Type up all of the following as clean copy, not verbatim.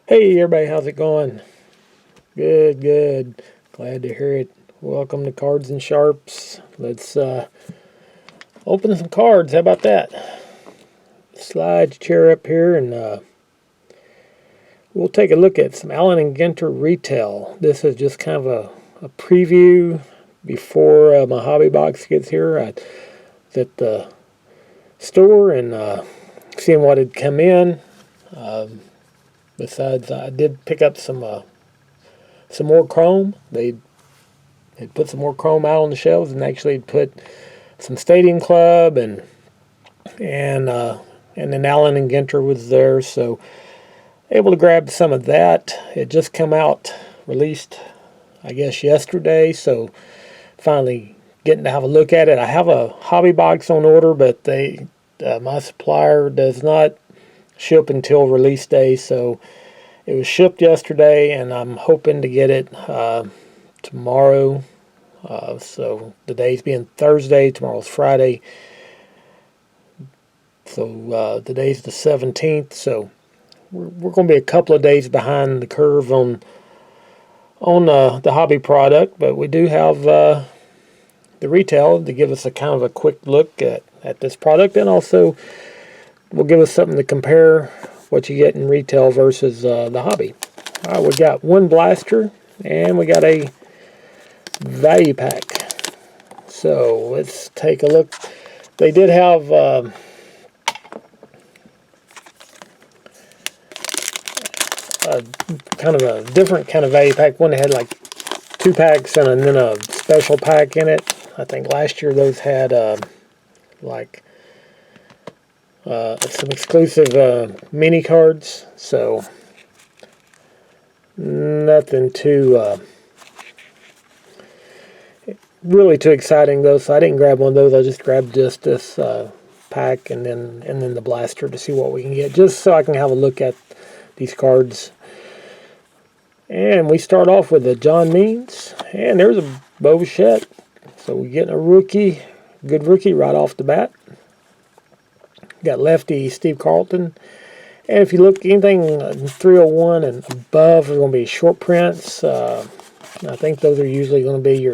Hey everybody, how's it going? Good, good. Glad to hear it. Welcome to Cards and Sharps. Let's open some cards. How about that? Slide your chair up here and we'll take a look at some Allen and Ginter retail. This is just kind of a preview before my hobby box gets here. I was at the store and seeing what had come in. Besides, I did pick up some more chrome. They put some more chrome out on the shelves, and actually put some Stadium Club and then Allen and Ginter was there, so able to grab some of that. It just come out, released, I guess, yesterday, so finally getting to have a look at it. I have a hobby box on order, but my supplier does not ship until release day, so it was shipped yesterday, and I'm hoping to get it tomorrow. So the day's being Thursday, tomorrow's Friday. So today's the 17th, so we're going to be a couple of days behind the curve on the hobby product, but we do have the retail to give us a kind of a quick look at this product, and also will give us something to compare what you get in retail versus the hobby. All right, we got one blaster, and we got a value pack. So let's take a look. They did have kind of a different kind of value pack. One that had like 2 packs and then a special pack in it. I think last year those had some exclusive mini cards, so nothing too really too exciting though. So I didn't grab one of those. I just grabbed just this pack and then the blaster to see what we can get, just so I can have a look at these cards. And we start off with a John Means, and there's a Bo Bichette. So we're getting a rookie, good rookie right off the bat. Got lefty Steve Carlton, and if you look anything 301 and above are going to be short prints. I think those are usually going to be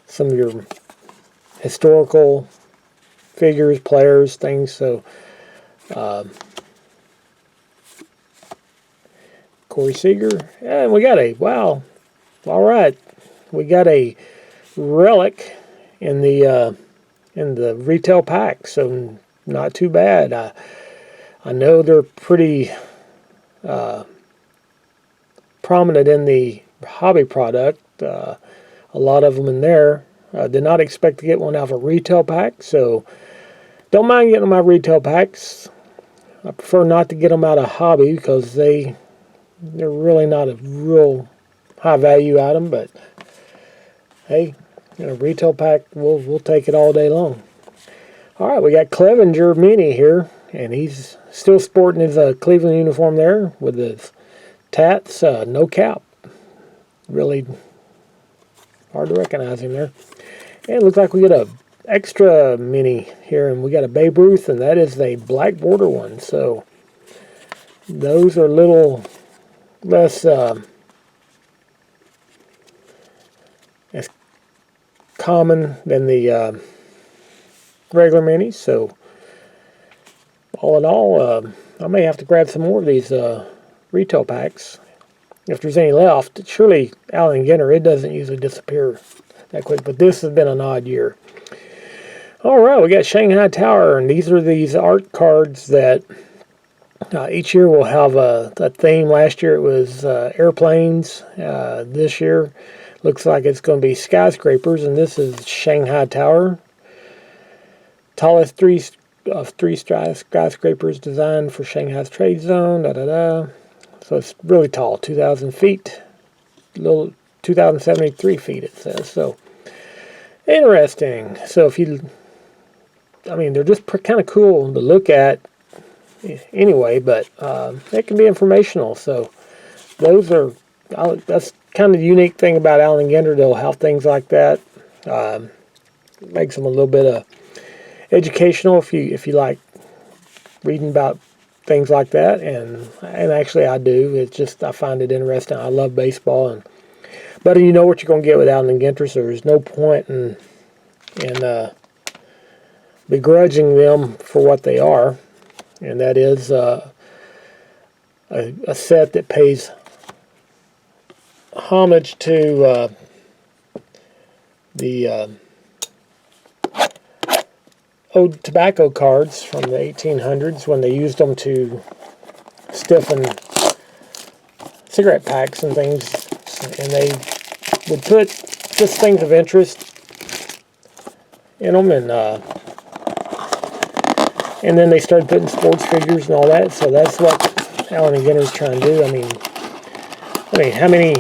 some of your historical figures, players, things. So Corey Seager, and we got all right, we got a relic in the retail pack. So not too bad. I know they're pretty prominent in the hobby product. A lot of them in there. Did not expect to get one out of a retail pack, so don't mind getting them out of retail packs. I prefer not to get them out of hobby because they're really not a real high value item. But hey, in a retail pack, we'll take it all day long. All right, we got Clevenger Mini here, and he's still sporting his Cleveland uniform there with his tats, no cap. Really hard to recognize him there. And it looks like we get a extra mini here, and we got a Babe Ruth, and that is a black border one. So those are a little less as common than the regular minis. So all in all, I may have to grab some more of these retail packs if there's any left. Surely Allen and Ginter, it doesn't usually disappear that quick, but this has been an odd year. All right, we got Shanghai Tower, and these are these art cards that each year will have a theme. Last year it was airplanes. This year looks like it's going to be skyscrapers, and this is Shanghai Tower. Tallest three skyscrapers designed for Shanghai's trade zone. So it's really tall, 2,000 feet. Little 2,073 feet it says. So interesting. So they're just kind of cool to look at anyway, but it can be informational. So that's kind of the unique thing about Allen and Ginter. They'll have things like that. Makes them a little bit educational if you like reading about things like that, and actually I do. It's just I find it interesting. I love baseball, but you know what you're going to get with Allen and Ginter, so there's no point in begrudging them for what they are, and that is a set that pays homage to the old tobacco cards from the 1800s when they used them to stiffen cigarette packs and things, and they would put just things of interest in them, and then they started putting sports figures and all that. So that's what Allen and Ginter's trying to do. I mean, how many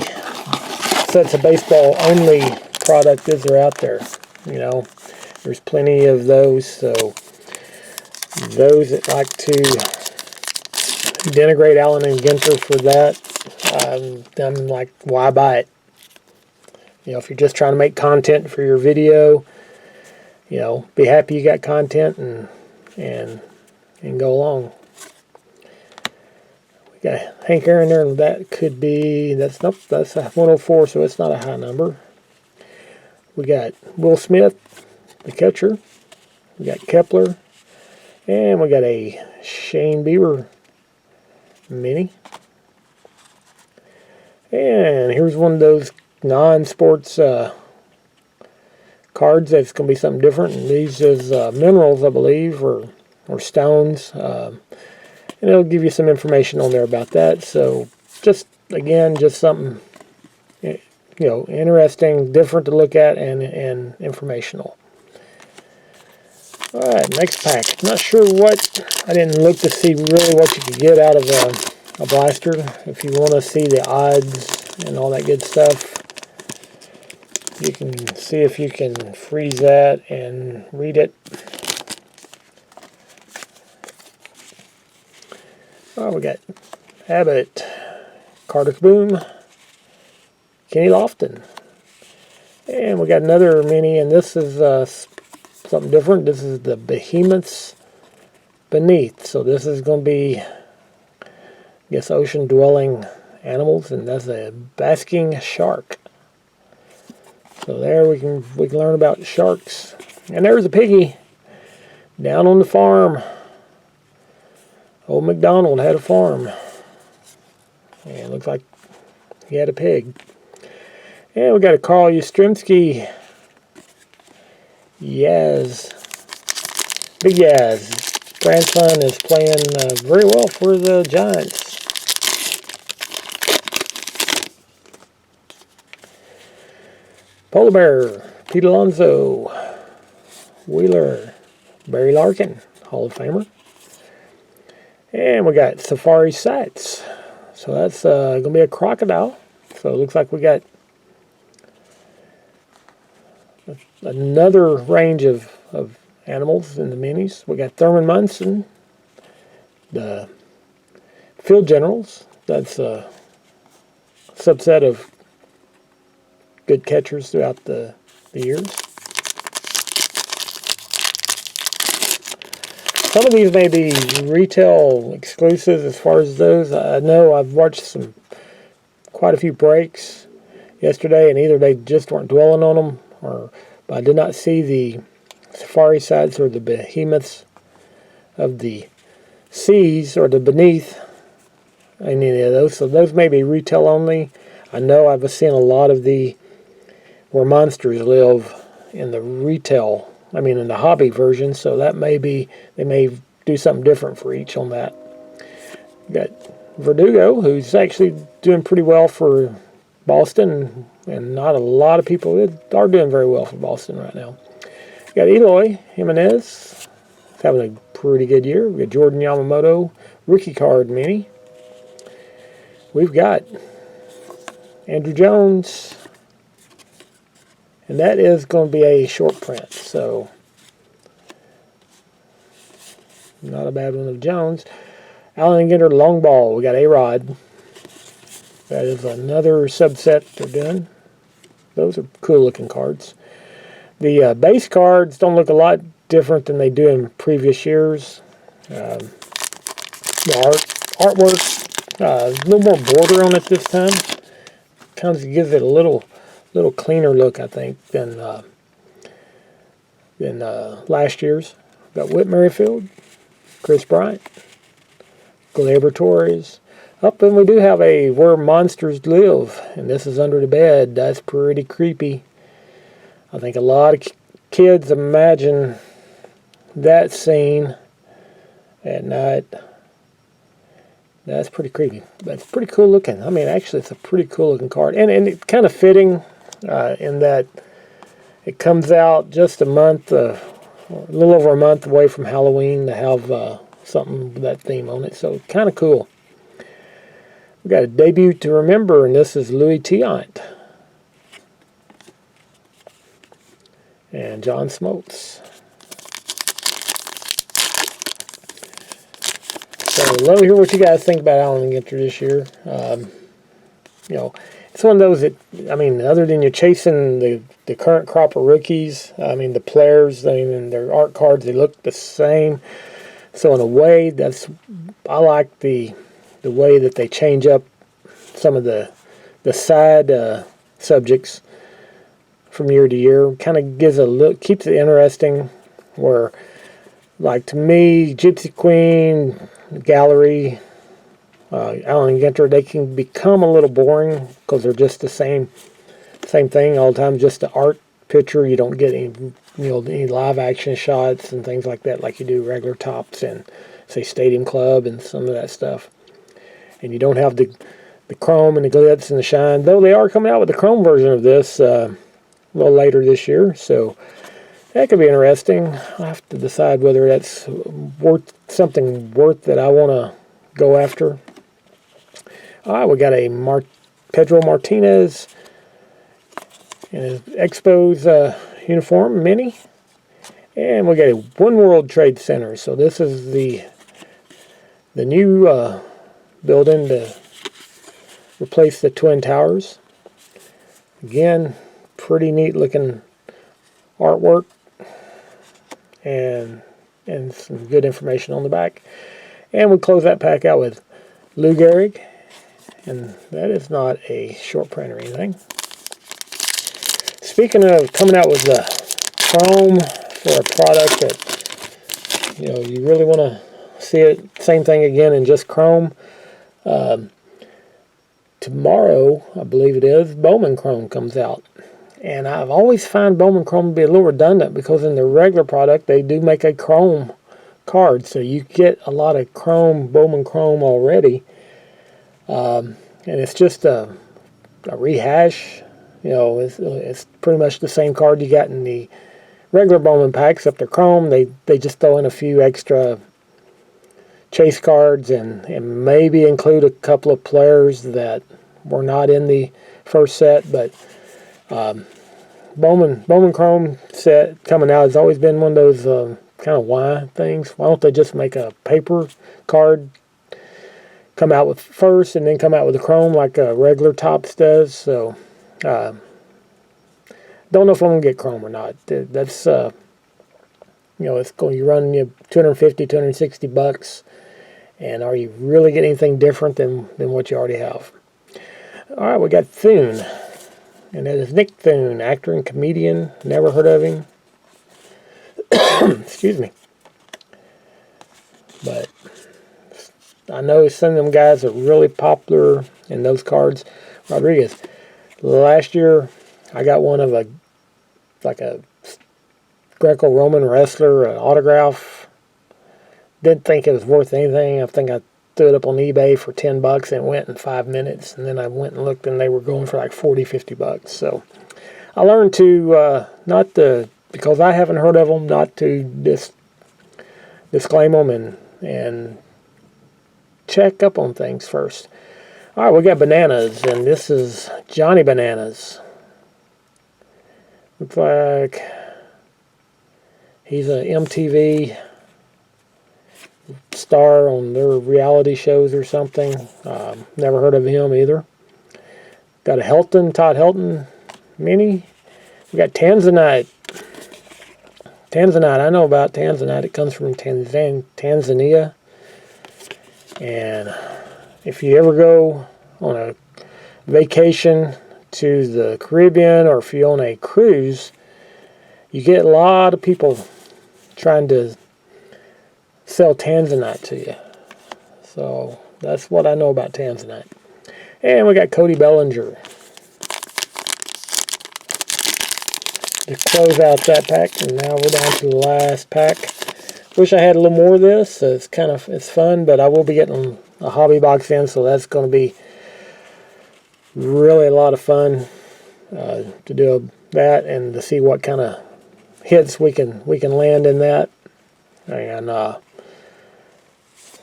sets of baseball only product is there out there? You know, there's plenty of those. So those that like to denigrate Allen and Ginter for that, I'm like, why buy it? You know, if you're just trying to make content for your video, you know, be happy you got content and go along. We got Hank Aaron there, and that could be, that's a 104, so it's not a high number. We got Will Smith, the catcher. We got Kepler, and we got a Shane Bieber mini. And here's one of those non-sports cards that's going to be something different. And these is minerals, I believe, or stones. And it'll give you some information on there about that. So just, again, just something, you know, interesting, different to look at, and informational. Alright, next pack. Not sure what, I didn't look to see really what you could get out of a blaster. If you want to see the odds and all that good stuff, you can see if you can freeze that and read it. Oh, we got Abbott, Carter Boom, Kenny Lofton. And we got another mini, and this is something different. This is the Behemoths Beneath. So this is going to be, I guess, ocean-dwelling animals, and that's a basking shark. So there we can learn about sharks. And there's a piggy down on the farm. Old MacDonald had a farm, and it looks like he had a pig. And we got a Carl Yastrzemski Yaz. Big Yaz. Grandson is playing very well for the Giants. Polar Bear, Pete Alonso, Wheeler, Barry Larkin, Hall of Famer. And we got Safari Sights. So that's going to be a crocodile. So it looks like we got another range of animals in the minis. We got Thurman Munson, the Field Generals. That's a subset of good catchers throughout the years. Some of these may be retail exclusives as far as those. I know I've watched quite a few breaks yesterday, and either they just weren't dwelling on them, but I did not see the Safari Sights or the Behemoths of the Seas or the Beneath, any of those. So those may be retail only. I know I've seen a lot of where monsters live in the retail, in the hobby version, so that may be, they may do something different for each on that. We got Verdugo, who's actually doing pretty well for Boston, and not a lot of people are doing very well for Boston right now. We got Eloy Jimenez, having a pretty good year. We got Jordan Yamamoto, rookie card mini. We've got Andrew Jones, and that is going to be a short print, so not a bad one of Jones. Allen and Ginter long ball. We got A-Rod. That is another subset they're doing. Those are cool looking cards. The base cards don't look a lot different than they do in previous years. artwork. A little more border on it this time. Kind of gives it a little cleaner look, I think, than last year's. Got Whit Merrifield, Chris Bryant, Laboratories. Up, and we do have a Where Monsters Live, and this is under the bed. That's pretty creepy. I think a lot of kids imagine that scene at night. That's pretty creepy, but it's pretty cool looking. I mean, actually, it's a pretty cool looking card, and it's kind of fitting in that it comes out just a month, a little over a month away from Halloween to have something with that theme on it. So kind of cool. We got a debut to remember, and this is Louis Tiant and John Smoltz. So let me hear what you guys think about Allen Ginter this year. You know, it's one of those that, I mean, other than you're chasing the current crop of rookies, I mean, the players, I mean, and their art cards, they look the same. So in a way, I like the way that they change up some of the side subjects from year to year. Kind of gives a look, keeps it interesting. Where, like, to me, Gypsy Queen, Gallery, Allen Ginter, they can become a little boring because they're just the same thing all the time. Just the art picture. You don't get any live action shots and things like that, like you do regular tops and say Stadium Club and some of that stuff. And you don't have the chrome and the glitz and the shine, though they are coming out with the chrome version of this a little later this year. So that could be interesting. I'll have to decide whether that's something worth that I want to go after. All right, we got a Pedro Martinez in his Expos uniform, mini. And we got a One World Trade Center. So this is the new building to replace the Twin Towers. Again, pretty neat looking artwork and some good information on the back. And we close that pack out with Lou Gehrig, and that is not a short print or anything. Speaking of coming out with the chrome for a product that you really want to see it, same thing again in just chrome. Tomorrow, I believe it is, Bowman Chrome comes out. And I've always found Bowman Chrome to be a little redundant because in the regular product, they do make a chrome card. So you get a lot of Bowman Chrome already. And it's just a rehash. It's pretty much the same card you got in the regular Bowman pack, except they're chrome. They just throw in a few extra chase cards and maybe include a couple of players that were not in the first set, but Bowman Chrome set coming out has always been one of those kind of why things. Why don't they just make a paper card come out with first and then come out with the chrome like a regular Topps does? So don't know if I'm gonna get chrome or not. That's it's going to run you $250, $260. And are you really getting anything different than what you already have? All right, we got Thune. And that is Nick Thune, actor and comedian. Never heard of him. Excuse me. But I know some of them guys are really popular in those cards. Rodriguez. Last year, I got one of a Greco-Roman wrestler, an autograph. Didn't think it was worth anything. I think I threw it up on eBay for $10 and it went in 5 minutes. And then I went and looked and they were going for like $40, $50. So I learned to because I haven't heard of them, not to disclaim them and check up on things first. All right, we got Bananas, and this is Johnny Bananas. Looks like he's an MTV star on their reality shows or something. Never heard of him either. Got a Todd Helton mini. We got Tanzanite. Tanzanite, I know about Tanzanite. It comes from Tanzania. And if you ever go on a vacation to the Caribbean, or if you're on a cruise, you get a lot of people trying to sell Tanzanite to you. So that's what I know about Tanzanite. And we got Cody Bellinger to close out that pack. And now we're down to the last pack. Wish I had a little more of this. It's fun, but I will be getting a hobby box in, so that's going to be really a lot of fun to do that and to see what kind of hits we can land in that. And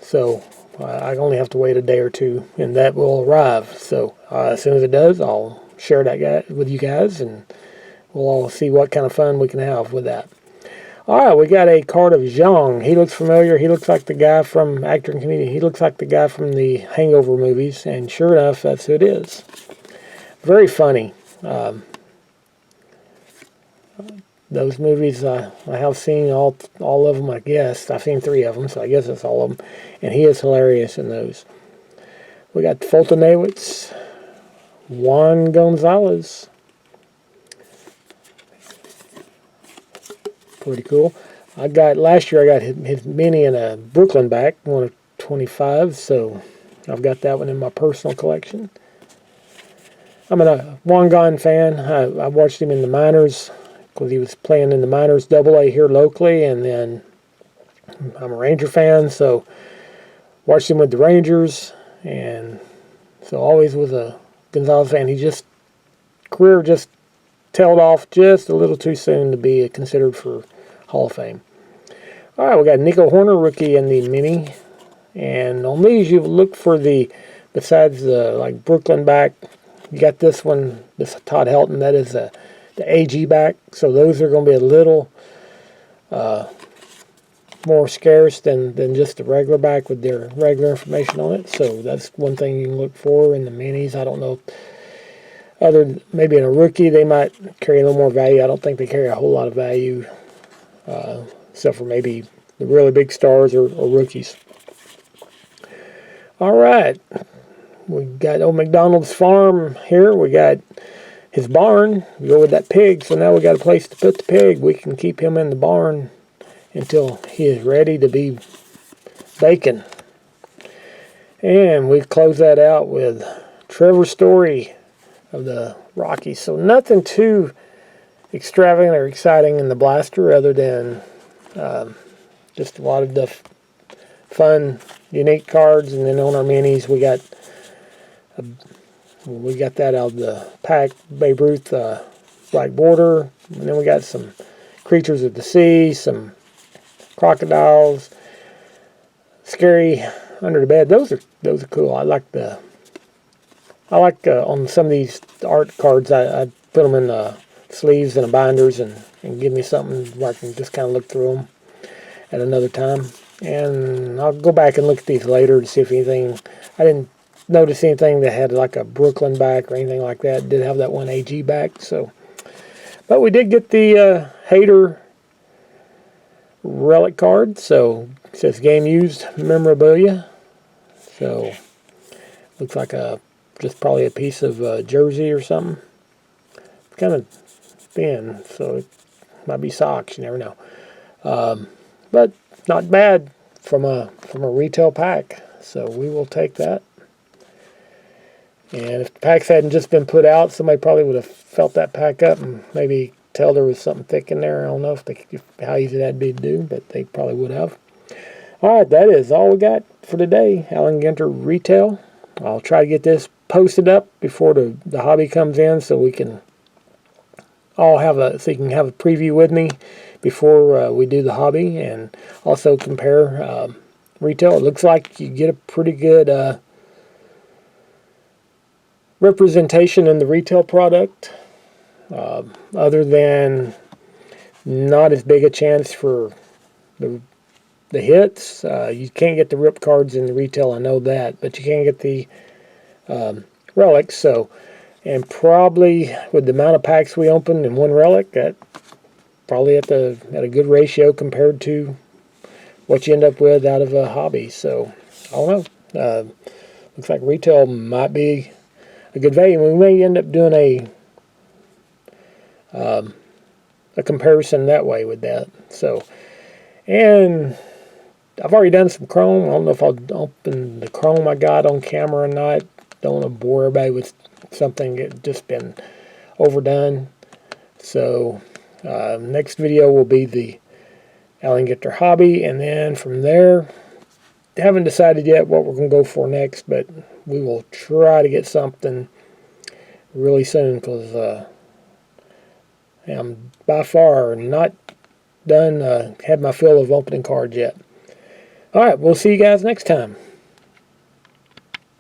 so I only have to wait a day or two, and that will arrive. So as soon as it does, I'll share that with you guys, and we'll all see what kind of fun we can have with that. All right, we got a card of Zhang. He looks familiar. He looks like the guy from actor and comedian. He looks like the guy from the Hangover movies, and sure enough, that's who it is. Very funny. Those movies, I have seen all of them, I guess. I've seen 3 of them, so I guess it's all of them. And he is hilarious in those. We got Fultonewitz, Juan Gonzalez. Pretty cool. Last year I got his mini in a Brooklyn back, one of 25, so I've got that one in my personal collection. I'm a Juan Gon fan. I watched him in the minors because he was playing in the minors AA here locally, and then I'm a Ranger fan, so watched him with the Rangers, and so always was a Gonzalez fan. Career just tailed off just a little too soon to be considered for Hall of Fame. All right, we got Nico Horner, rookie in the mini, and on these you look for besides the like Brooklyn back, you got this one, this Todd Helton, that is the AG back, so those are going to be a little more scarce than just the regular back with their regular information on it. So that's one thing you can look for in the minis. I don't know, maybe in a rookie they might carry a little more value. I don't think they carry a whole lot of value, except for maybe the really big stars or rookies. All right, we got old McDonald's farm here. We got his barn. We go with that pig, so now we got a place to put the pig. We can keep him in the barn until he is ready to be bacon. And we close that out with Trevor Story of the Rockies. So nothing too extravagant or exciting in the blaster, other than just a lot of the fun, unique cards. And then on our minis, we got that out of the pack, Babe Ruth black border, and then we got some creatures of the sea, some crocodiles, scary under the bed. Those are cool. I like on some of these art cards, I put them in the sleeves and the binders and give me something where I can just kind of look through them at another time. And I'll go back and look at these later to see if anything, I didn't notice anything that had like a Brooklyn back or anything like that. Did have that one AG back, so. But we did get the Hader relic card, so it says game used memorabilia. So looks like just probably a piece of jersey or something. It's kind of thin, so it might be socks. You never know. But not bad from a retail pack. So we will take that. And if the packs hadn't just been put out, somebody probably would have felt that pack up and maybe tell there was something thick in there. I don't know how easy that'd be to do, but they probably would have. All right, that is all we got for today. Alan Ginter Retail. I'll try to get this posted up before the hobby comes in, so we can all so you can have a preview with me before we do the hobby, and also compare retail. It looks like you get a pretty good representation in the retail product, other than not as big a chance for the hits. You can't get the rip cards in the retail, I know that, but you can get the relics. So, and probably with the amount of packs we open in one relic, that probably at a good ratio compared to what you end up with out of a hobby. So I don't know. Looks like retail might be a good value. We may end up doing a comparison that way with that. So, and I've already done some Chrome. I don't know if I'll open the Chrome I got on camera or not. Don't want to bore everybody with something that just been overdone. So, next video will be the Ginter hobby, and then from there, haven't decided yet what we're going to go for next, but we will try to get something really soon, because I'm by far not done, had my fill of opening cards yet. Alright, we'll see you guys next time.